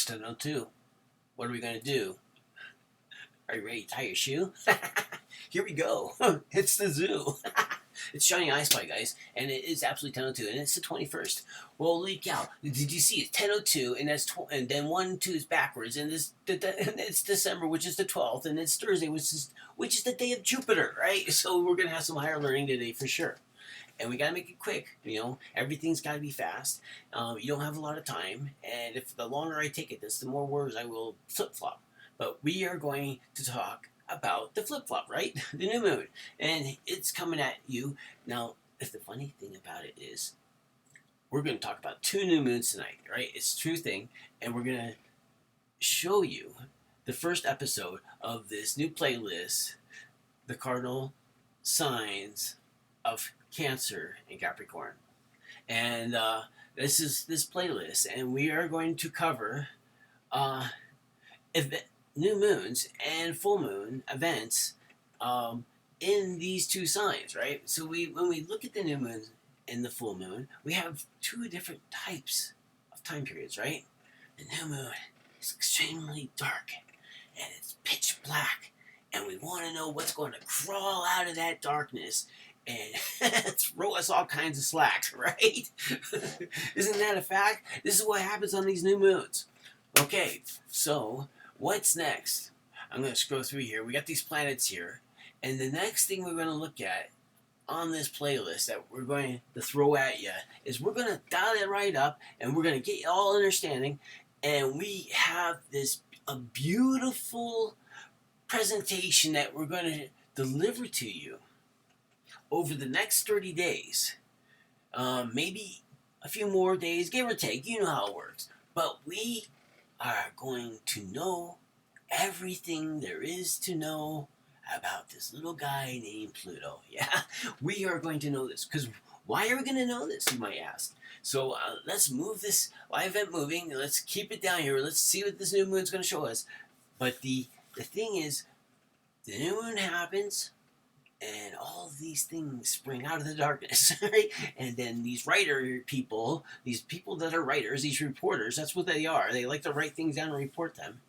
It's 10:02. What are we going to do? Are you ready to tie your shoe? Here we go. It's the zoo. It's Shiny I Spy, guys, and it is absolutely 10:02, and it's the 21st. Holy cow! Did you see? It's 10:02, and and then 1 2 is backwards, and it's December, which is the 12th, and it's Thursday, which is the day of Jupiter, right? So we're gonna have some higher learning today for sure. And we gotta make it quick. Everything's gotta be fast. You don't have a lot of time, and if the longer I take it, the more words I will flip flop. But we are going to talk about the flip flop, right? The new moon, and it's coming at you now. If the funny thing about it is, we're going to talk about 2 new moons tonight, right? It's a true thing, and we're going to show you the first episode of this new playlist, the Cardinal signs of Cancer and Capricorn. And this is this playlist, and we are going to cover new moons and full moon events in these 2 signs, right? So when we look at the new moon and the full moon, we have 2 different types of time periods, right? The new moon is extremely dark and it's pitch black, and we want to know what's going to crawl out of that darkness and throw us all kinds of slack, right? Isn't that a fact? This is what happens on these new moons. Okay, so what's next? I'm going to scroll through here. We got these planets here. And the next thing we're going to look at on this playlist that we're going to throw at you is we're going to dial it right up, and we're going to get you all understanding. And we have a beautiful presentation that we're going to deliver to you over the next 30 days. Maybe a few more days, give or take. You know how it works. But we are going to know everything there is to know about this little guy named Pluto. Yeah, we are going to know this. Because why are we going to know this, you might ask? So let's move this event moving. Let's keep it down here. Let's see what this new moon is going to show us. But the thing is, the new moon happens, and all of these things spring out of the darkness, right? And then these these people that are writers, these reporters, that's what they are. They like to write things down and report them.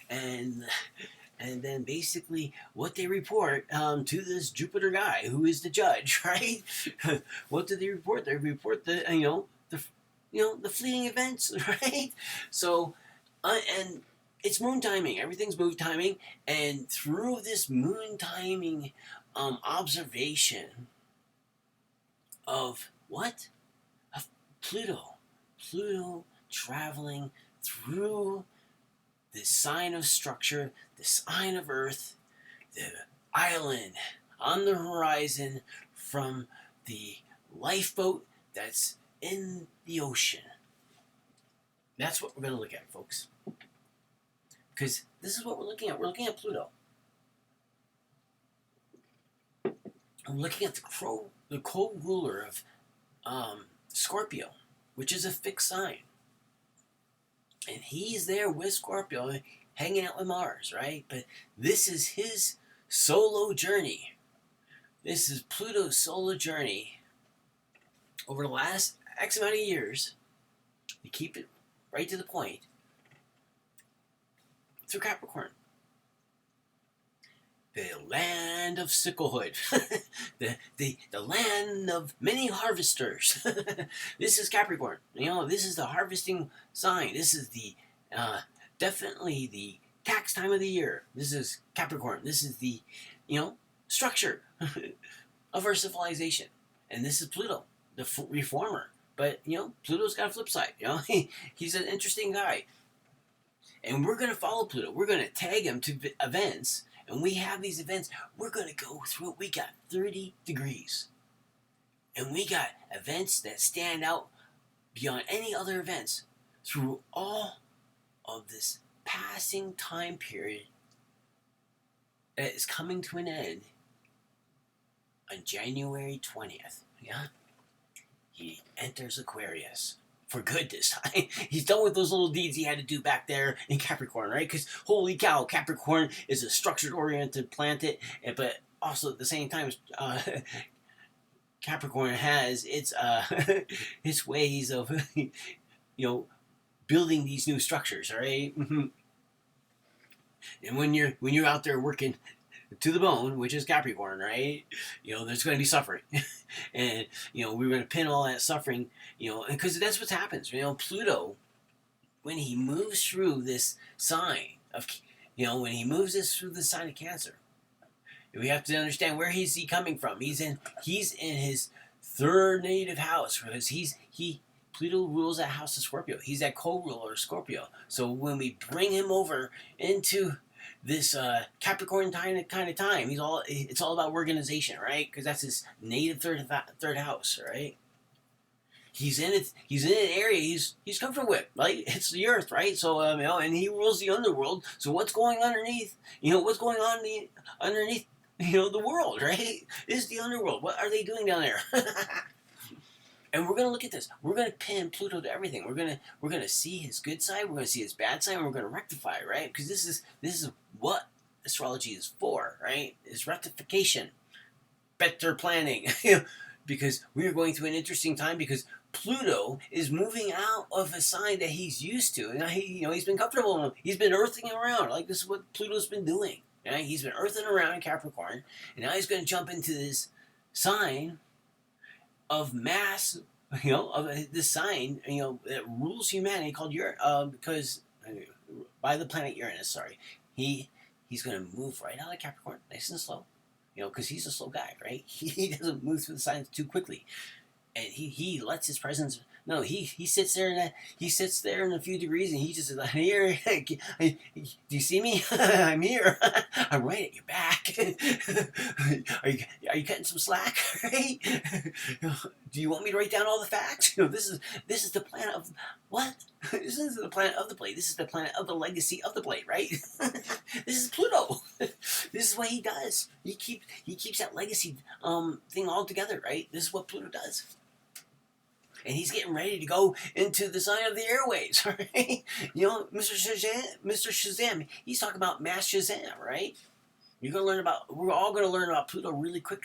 And then basically what they report to this Jupiter guy who is the judge, right? What do they report? They report the fleeting events, right? So and it's moon timing. Everything's moon timing, and through this moon timing observation of what? Of Pluto. Pluto traveling through the sign of structure, the sign of Earth, the island on the horizon from the lifeboat that's in the ocean. That's what we're going to look at, folks. Because this is what we're looking at. We're looking at Pluto. I'm looking at the co-ruler of Scorpio, which is a fixed sign. And he's there with Scorpio, hanging out with Mars, right? But this is his solo journey. This is Pluto's solo journey over the last X amount of years. You keep it right to the point. Through Capricorn. The land of sicklehood. the land of many harvesters. This is Capricorn. This is the harvesting sign. This is the definitely the tax time of the year. This is Capricorn. This is the structure of our civilization. And this is Pluto, the reformer. But Pluto's got a flip side. He's an interesting guy. And we're going to follow Pluto. We're going to tag him to events. And we have these events. We're going to go through it. We got 30 degrees. And we got events that stand out beyond any other events through all of this passing time period that is coming to an end on January 20th. Yeah? He enters Aquarius. For good this time. He's done with those little deeds he had to do back there in Capricorn, right? Because holy cow, Capricorn is a structured-oriented planet, but also at the same time, Capricorn has its its ways of building these new structures, all right? And when you're out there working to the bone, which is Capricorn, right? There's going to be suffering, and we're going to pin all that suffering, because that's what happens. Pluto, when he moves through this sign of, when he moves this through the sign of Cancer, we have to understand where he's he coming from. He's in his third native house, because Pluto rules that house of Scorpio. He's that co-ruler of Scorpio. So when we bring him over into this Capricorn kind of time, it's all about organization, right? Because that's his native third house, right? He's in it. He's in an area he's comfortable with, right? It's the Earth, right? So and he rules the underworld. So what's going underneath? What's going on underneath? The world, right? Is the underworld. What are they doing down there? And we're gonna look at this. We're gonna pin Pluto to everything. We're gonna see his good side. We're gonna see his bad side, and we're gonna rectify, right? Because this is what astrology is for, right? It's rectification, better planning. Because we are going through an interesting time, because Pluto is moving out of a sign that he's used to, and he's been comfortable. He's been earthing around. Like, this is what Pluto's been doing. Right? He's been earthing around in Capricorn, and now he's going to jump into this sign of mass, of this sign, that rules humanity, called because by the planet Uranus. Sorry, he's going to move right out of Capricorn, nice and slow, because he's a slow guy, right? He doesn't move through the signs too quickly, and he lets his presence. No, he sits there in a few degrees, and he just is like, here. Do you see me? I'm here. I'm right at your back. Are you cutting some slack? Right? Do you want me to write down all the facts? This is the planet of what? This is the planet of the plate. This is the planet of the legacy of the plate, right? This is Pluto. This is what he does. He keeps that legacy thing all together, right? This is what Pluto does. And he's getting ready to go into the sign of the airwaves, right? Mr. Shazam, he's talking about mass Shazam, right? We're all going to learn about Pluto really quick.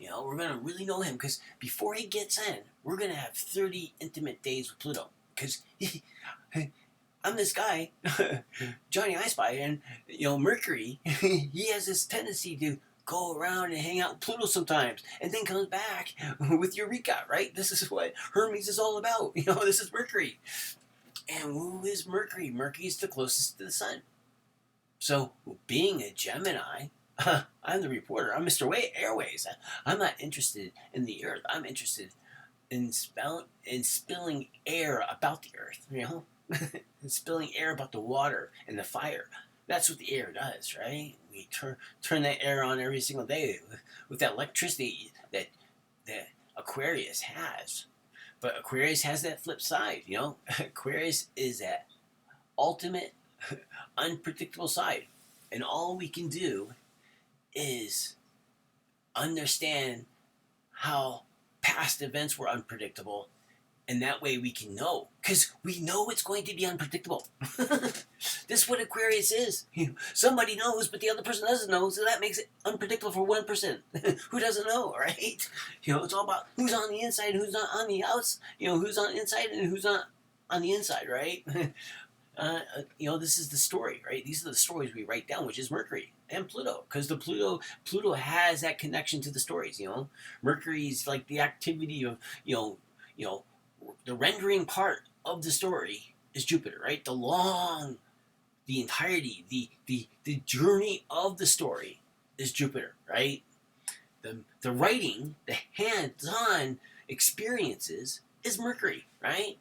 We're going to really know him, because before he gets in, we're going to have 30 intimate days with Pluto. Because I'm this guy, Johnny I Spy, and, Mercury, he has this tendency to go around and hang out with Pluto sometimes, and then comes back with Eureka, right? This is what Hermes is all about. This is Mercury. And who is Mercury? Mercury is the closest to the sun. So, being a Gemini, I'm the reporter. I'm Mr. Airways. I'm not interested in the Earth. I'm interested in spilling air about the Earth, and spilling air about the water and the fire. That's what the air does, right? We turn that air on every single day with that electricity that Aquarius has. But Aquarius has that flip side, Aquarius is that ultimate unpredictable side. And all we can do is understand how past events were unpredictable, and that way we can know, because we know it's going to be unpredictable. This is what Aquarius is. Somebody knows, but the other person doesn't know, so that makes it unpredictable for one person who doesn't know, right? It's all about who's on the inside and who's not on the outside. Who's on the inside and who's not on the inside, right? This is the story, right? These are the stories we write down, which is Mercury and Pluto, because the Pluto has that connection to the stories. Mercury's like the activity of the rendering part of the story is Jupiter, right? The entirety, the journey of the story is Jupiter, right? The writing, the hands-on experiences is Mercury, right?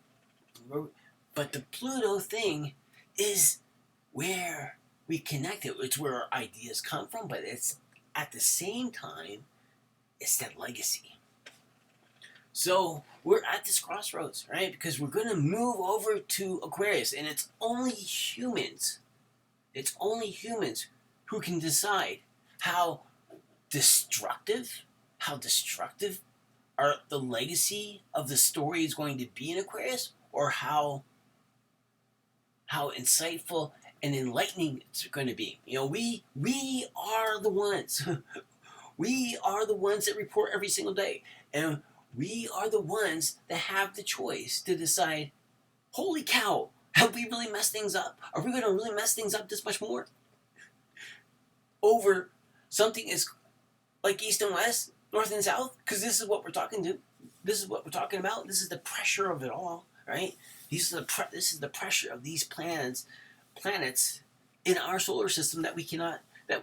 But the Pluto thing is where we connect it. It's where our ideas come from, but it's at the same time, it's that legacy. So we're at this crossroads, right? Because we're going to move over to Aquarius, and it's only humans who can decide how destructive are the legacy of the story is going to be in Aquarius, or how insightful and enlightening it's going to be. We are the ones. We are the ones that report every single day, and we are the ones that have the choice to decide Holy cow! Have we really messed things up? Are we going to really mess things up this much more? Over something is like East and West, North and South? Because this is what we're talking to. This is what we're talking about. This is the pressure of it all, right? This is the pressure of these planets in our solar system that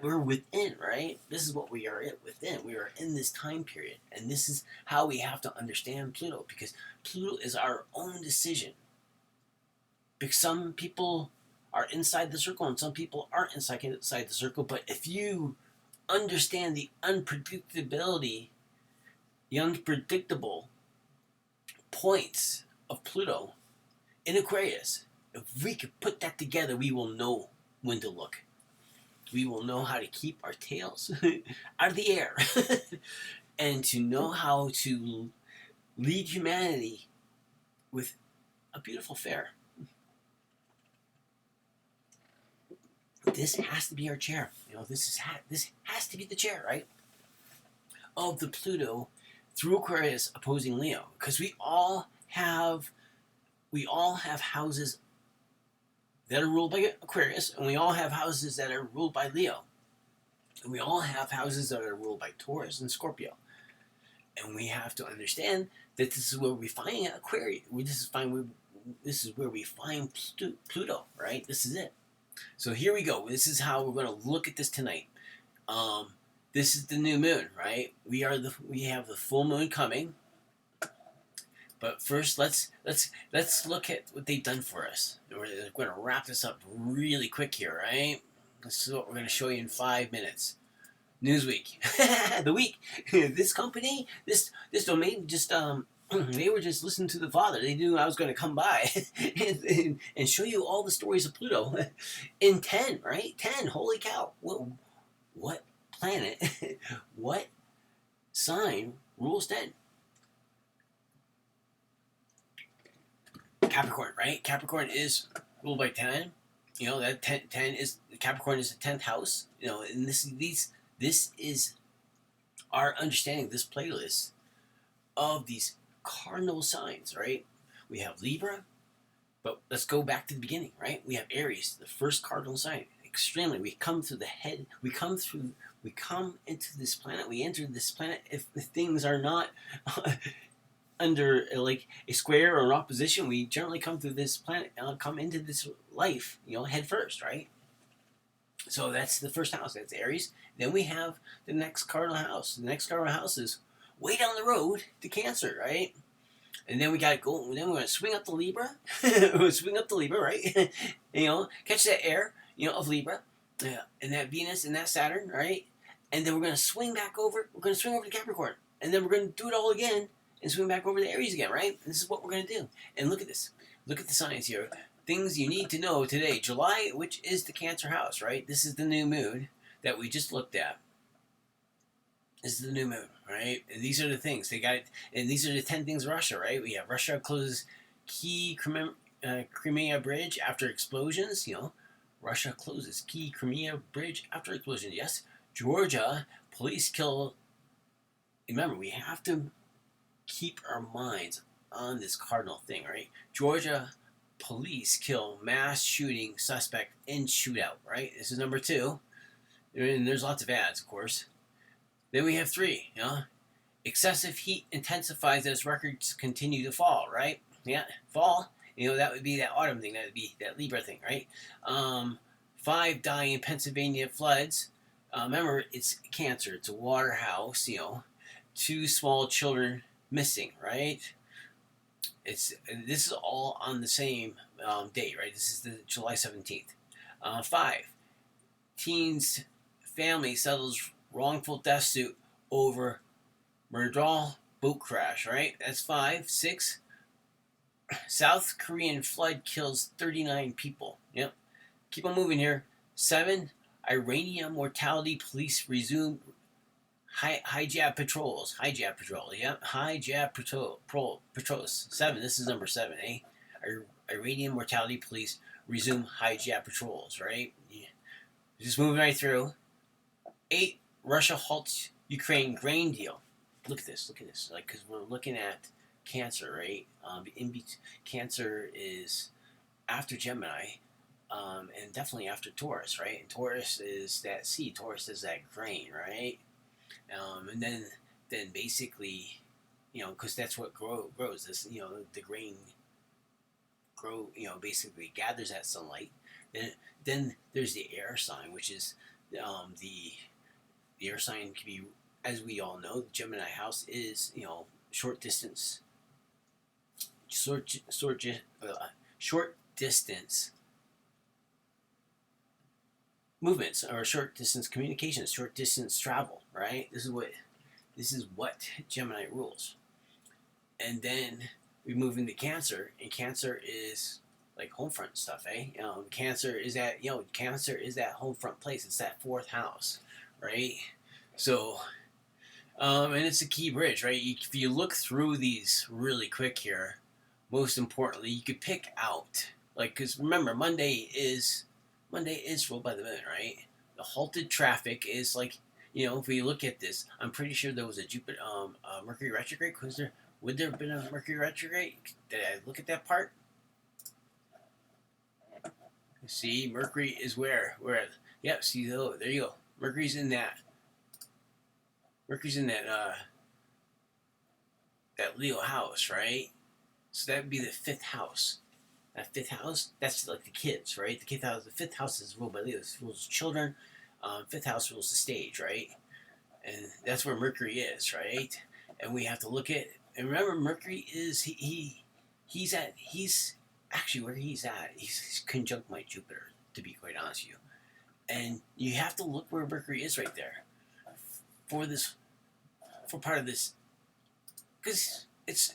we're within, right? This is what we are within. We are in this time period, and this is how we have to understand Pluto, because Pluto is our own decision. Because some people are inside the circle and some people aren't inside the circle, but if you understand the unpredictability, the unpredictable points of Pluto in Aquarius, if we could put that together, we will know when to look. We will know how to keep our tails out of the air and to know how to lead humanity with a beautiful fair. This has to be our chair. This has to be the chair, right? Of the Pluto through Aquarius opposing Leo, because we all have houses that are ruled by Aquarius, and we all have houses that are ruled by Leo, and we all have houses that are ruled by Taurus and Scorpio, and we have to understand that this is where we find Aquarius. This is where we find Pluto, right? This is it. So here we go. This is how we're going to look at this tonight. This is the new moon, right? We have the full moon coming. But first, let's look at what they've done for us. We're going to wrap this up really quick here, right? This is what we're going to show you in 5 minutes. Newsweek, the week. This company, this domain, just they were just listening to the Father. They knew I was going to come by and show you all the stories of Pluto in 10, right? 10. Holy cow! What planet? What sign rules 10? Capricorn, right? Capricorn is ruled by 10. That 10 is Capricorn is the 10th house. And this is our understanding. This playlist of these cardinal signs, right? We have Libra, but let's go back to the beginning, right? We have Aries, the first cardinal sign. Extremely, we come through the head. We come into this planet. We enter this planet if things are not under like a square or an opposition. We generally come through this planet, come into this life, head first, right? So that's the first house. That's Aries. Then we have the next cardinal house. The next cardinal house is way down the road to Cancer, right? And then we got to go. Then we're going to swing up the Libra. Swing up the Libra, right? Catch that air, of Libra, and that Venus and that Saturn, right? And then we're going to swing back over. We're going to swing over to Capricorn, and then we're going to do it all again and swing back over to Aries again, right? And this is what we're going to do. And look at this. Look at the signs here. Things you need to know today. July, which is the Cancer house, right? This is the new moon that we just looked at. This is the new moon, right? And these are the things they got. And these are the 10 things Russia, right? We have Russia closes key Crimea bridge after explosions. Russia closes key Crimea bridge after explosions. Yes, Georgia police kill. Remember, we have to keep our minds on this cardinal thing, right? Georgia police kill mass shooting suspect in shootout, right? This is number 2. And there's lots of ads, of course. Then we have 3, excessive heat intensifies as records continue to fall, right? Yeah, fall. That would be that autumn thing. That would be that Libra thing, right? 5 die in Pennsylvania floods. Remember, it's Cancer. It's a water house. 2 small children missing, right? This is all on the same date, right? This is the July 17th. 5 teens family settles wrongful death suit over Murdal boat crash, right? That's 5. 6 South Korean flood kills 39 people. Yep. Keep on moving here. 7 Iranian mortality police resume hijab patrols. Hijab patrol. Yep. Hijab patrols. 7. This is number 7, eh? Iranian mortality police resume hijab patrols, right? Yeah. Just moving right through. 8 Russia halts Ukraine grain deal. Look at this. Like, because we're looking at Cancer, right? Cancer is after Gemini, and definitely after Taurus, right? And Taurus is that seed. Taurus is that grain, right? And then basically, because that's what grows. This, the grain basically gathers that sunlight. Then there's the air sign, which is the air sign can be, as we all know, the Gemini house is short distance, short distance movements or short distance communications, short distance travel. Right. This is what Gemini rules. And then we move into Cancer, and Cancer is like home front stuff, eh? Cancer is that home front place. It's that fourth house, right? So, and it's a key bridge, right? If you look through these really quick here, most importantly, you could pick out, like, because remember, Monday is ruled by the moon, right? The halted traffic is like, if we look at this, I'm pretty sure there was a Mercury retrograde. Would there have been a Mercury retrograde? Did I look at that part? See, Mercury is where? Yep, see, there you go. Mercury's in that that Leo house, right? So that would be the fifth house. That fifth house, that's like the kids, right? The fifth house is ruled by Leo. It rules children. Fifth house rules the stage, right? And that's where Mercury is, right? And we have to look at, and remember, Mercury is he's actually where he's at. He's conjunct my Jupiter, to be quite honest with you. And you have to look where Mercury is right there for part of this, because it's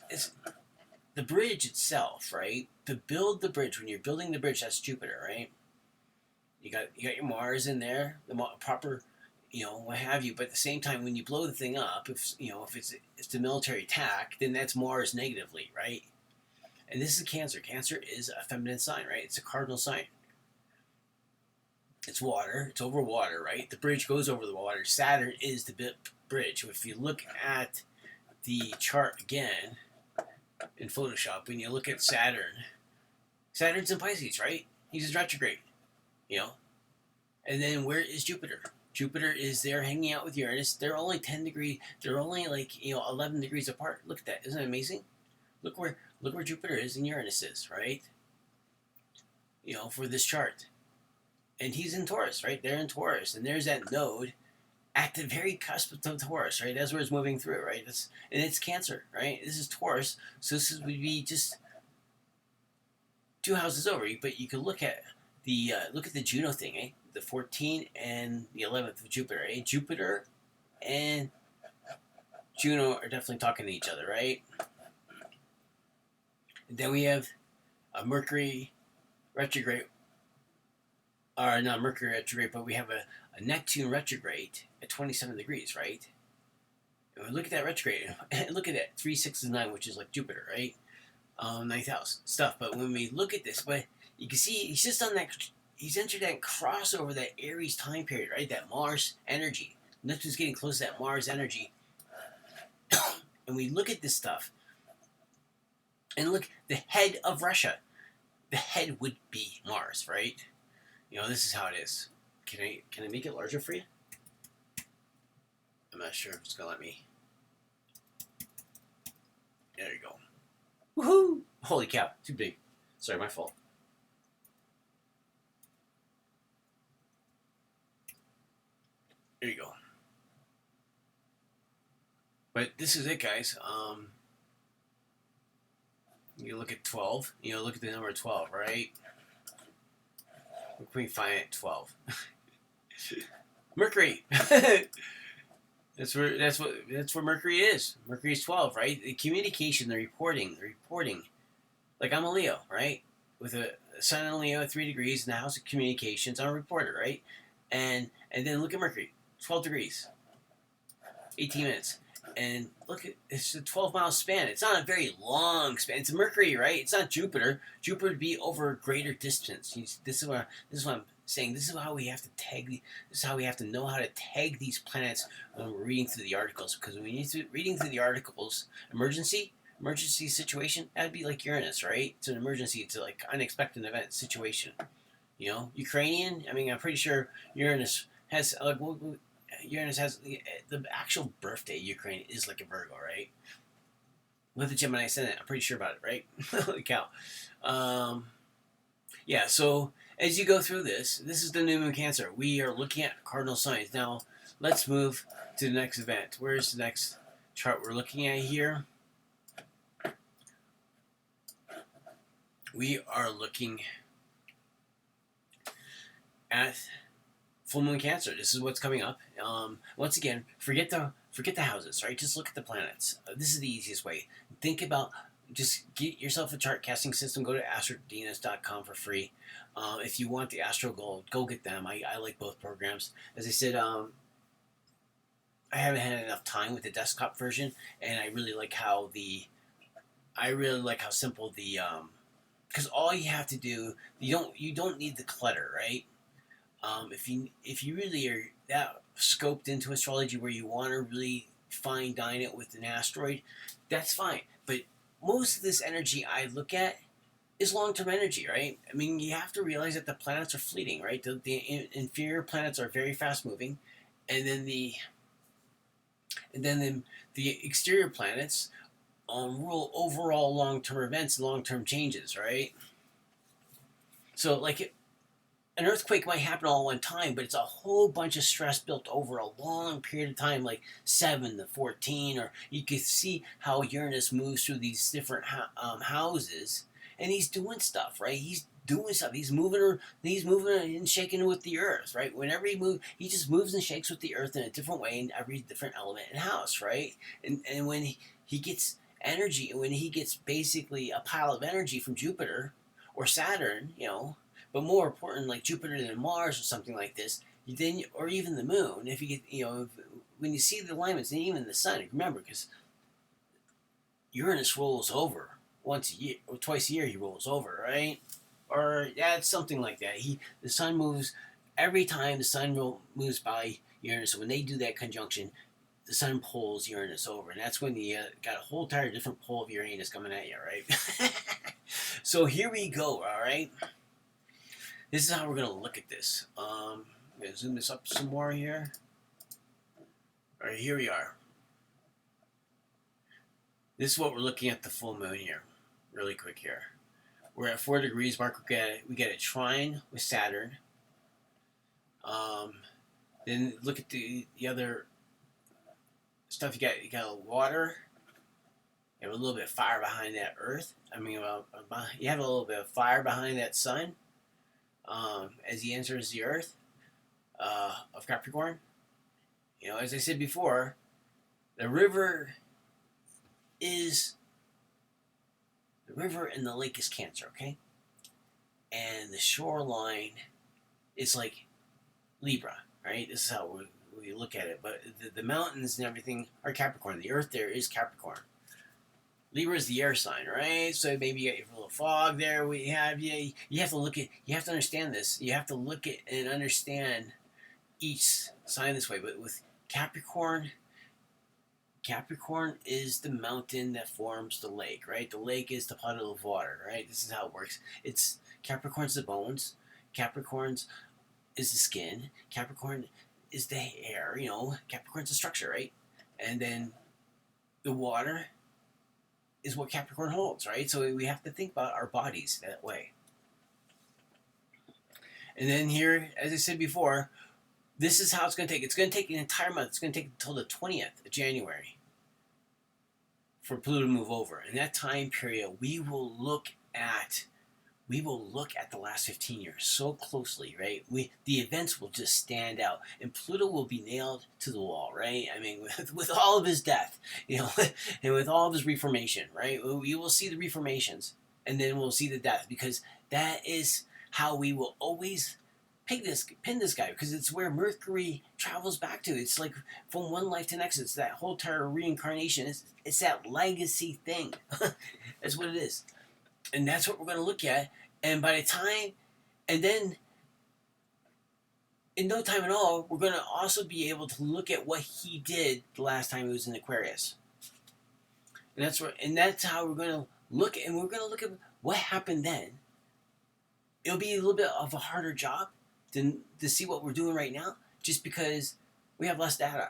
the bridge itself, right? To build the bridge, when you're building the bridge, that's Jupiter, right? You got your Mars in there, the proper, what have you. But at the same time, when you blow the thing up, if it's a military attack, then that's Mars negatively, right? And this is Cancer. Cancer is a feminine sign, right? It's a cardinal sign. It's water. It's over water, right? The bridge goes over the water. Saturn is the bridge. If you look at the chart again in Photoshop, when you look at Saturn's in Pisces, right? He's in retrograde, And then where is Jupiter? Jupiter is there hanging out with Uranus. They're only 10 degrees. They're only 11 degrees apart. Look at that. Isn't that amazing? Look where Jupiter is and Uranus is, right? For this chart. And he's in Taurus, right? They're in Taurus. And there's that node at the very cusp of Taurus, right? That's where it's moving through, right? It's Cancer, right? This is Taurus. So would be just 2 houses over. But you could look at the Juno thing, eh? The 14 and the 11th of Jupiter, eh? Jupiter and Juno are definitely talking to each other, right? And then we have a Mercury retrograde, or not Mercury retrograde, but we have a Neptune retrograde at 27 degrees, right? And we look at that retrograde, and look at that, 3, 6, and 9, which is like Jupiter, right? Ninth house stuff. But when we look at this, but you can see he's just on that, he's entered that crossover, that Aries time period, right? That Mars energy. Neptune's getting close to that Mars energy. And we look at this stuff, and look, the head of Russia, the head would be Mars, right? This is how it is. Can I make it larger for you? I'm not sure if it's gonna let me. There you go. Woohoo! Holy cow, too big. Sorry, my fault. There you go. But this is it, guys. You look at 12. Look at the number 12, right? What can we find at 12? Mercury. That's where Mercury is. Mercury is 12, right? The communication, the reporting. Like, I'm a Leo, right? With a sun in Leo at 3 degrees in the house of communications. I'm a reporter, right? And then look at Mercury, 12 degrees, 18 minutes. And look at, it's a 12-mile span. It's not a very long span. It's Mercury, right? It's not Jupiter. Jupiter would be over a greater distance. This is what I'm saying. This is how we have to tag. This is how we have to know how to tag these planets when we're reading through the articles. Because when you're reading through the articles, emergency, emergency situation, that'd be like Uranus, right? It's an emergency. It's like unexpected event situation. You know, Ukrainian. I mean, I'm pretty sure Uranus has like Uranus has the actual birthday. Ukraine is like a Virgo, right? With the Gemini ascendant, I'm pretty sure about it, right? Holy cow. Um, yeah. So as you go through this, this is the new moon Cancer. We are looking at cardinal signs now. Let's move to the next event. Where's the next chart we're looking at here? We are looking at full moon Cancer. This is what's coming up. Once again, forget the houses, right? Just look at the planets. This is the easiest way. Think about, just get yourself a chart casting system. Go to astrodenas.com for free. If you want the Astro Gold, go get them. I like both programs. As I said, I haven't had enough time with the desktop version, and I really like how simple the because all you have to do, you don't need the clutter, right? If you really are that scoped into astrology where you want to really fine dine it with an asteroid, that's fine. But most of this energy I look at is long term energy, right? I mean, you have to realize that the planets are fleeting, right? The inferior planets are very fast moving, and then the exterior planets rule overall long term events, long term changes, right? So, like, an earthquake might happen all at one time, but it's a whole bunch of stress built over a long period of time, like 7 to 14, or you can see how Uranus moves through these different houses, and he's doing stuff, right? He's doing stuff. He's moving and shaking with the earth, right? Whenever he moves, he just moves and shakes with the earth in a different way in every different element and house, right? And when he gets energy, when he gets basically a pile of energy from Jupiter or Saturn, but more important, like Jupiter than Mars or something like this, then, or even the Moon, if you get, when you see the alignments, and even the Sun, remember, because Uranus rolls over once a year or twice a year, he rolls over, right? Or it's something like that. The Sun moves every time the Sun moves by Uranus. So when they do that conjunction, the Sun pulls Uranus over, and that's when you got a whole entire different pull of Uranus coming at you, right? So here we go, all right. This is how we're going to look at this. I'm going to zoom this up some more here. All right, here we are. This is what we're looking at the full moon here. Really quick here. We're at 4 degrees mark. We get a trine with Saturn. Then look at the other stuff. You got water. You have a little bit of fire behind that Earth. I mean, you have a little bit of fire behind that Sun. As he enters the Earth of Capricorn. As I said before, the river and the lake is Cancer, okay? And the shoreline is like Libra, right? This is how we look at it. But the mountains and everything are Capricorn. The Earth there is Capricorn. Libra is the air sign, right? So maybe you got your little fog there. You have to understand this. You have to look at and understand each sign this way. But with Capricorn is the mountain that forms the lake, right? The lake is the puddle of water, right? This is how it works. It's Capricorn's the bones. Capricorn's is the skin. Capricorn is the air, Capricorn's the structure, right? And then the water is what Capricorn holds, right? So we have to think about our bodies that way. And then here, as I said before, this is how it's going to take. It's going to take an entire month. It's going to take until the 20th of January for Pluto to move over. In that time period, we will look at the last 15 years so closely, right? The events will just stand out, and Pluto will be nailed to the wall, right? I mean, with all of his death, and with all of his reformation, right? We will see the reformations, and then we'll see the death, because that is how we will always pin this guy, because it's where Mercury travels back to. It's like from one life to the next. It's that whole entire reincarnation. It's that legacy thing. That's what it is. And that's what we're going to look at. And by the time, and then in no time at all, we're going to also be able to look at what he did the last time he was in Aquarius. and that's how we're going to look, and we're going to look at what happened then. It'll be a little bit of a harder job to see what we're doing right now, just because we have less data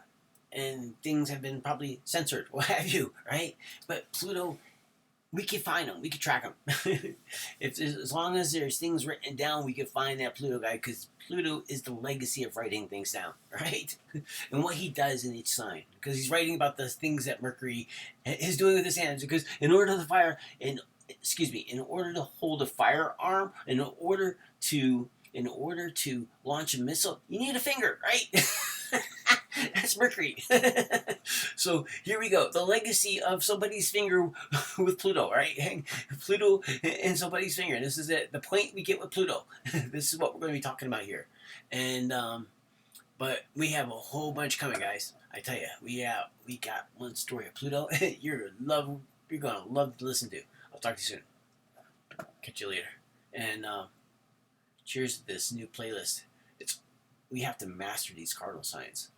and things have been probably censored, what have you, right? But Pluto, we can find them, we can track them. As long as there's things written down, we can find that Pluto guy, because Pluto is the legacy of writing things down, right? And what he does in each sign, because he's writing about the things that Mercury is doing with his hands. Because in order to fire, in order to hold a firearm, in order to launch a missile, you need a finger, right? That's Mercury. So here we go. The legacy of somebody's finger with Pluto, right? Pluto and somebody's finger. This is it. The point we get with Pluto. This is what we're going to be talking about here. And but we have a whole bunch coming, guys. I tell you, we got one story of Pluto. You're gonna love to listen to. I'll talk to you soon. Catch you later. And cheers to this new playlist. We have to master these cardinal signs.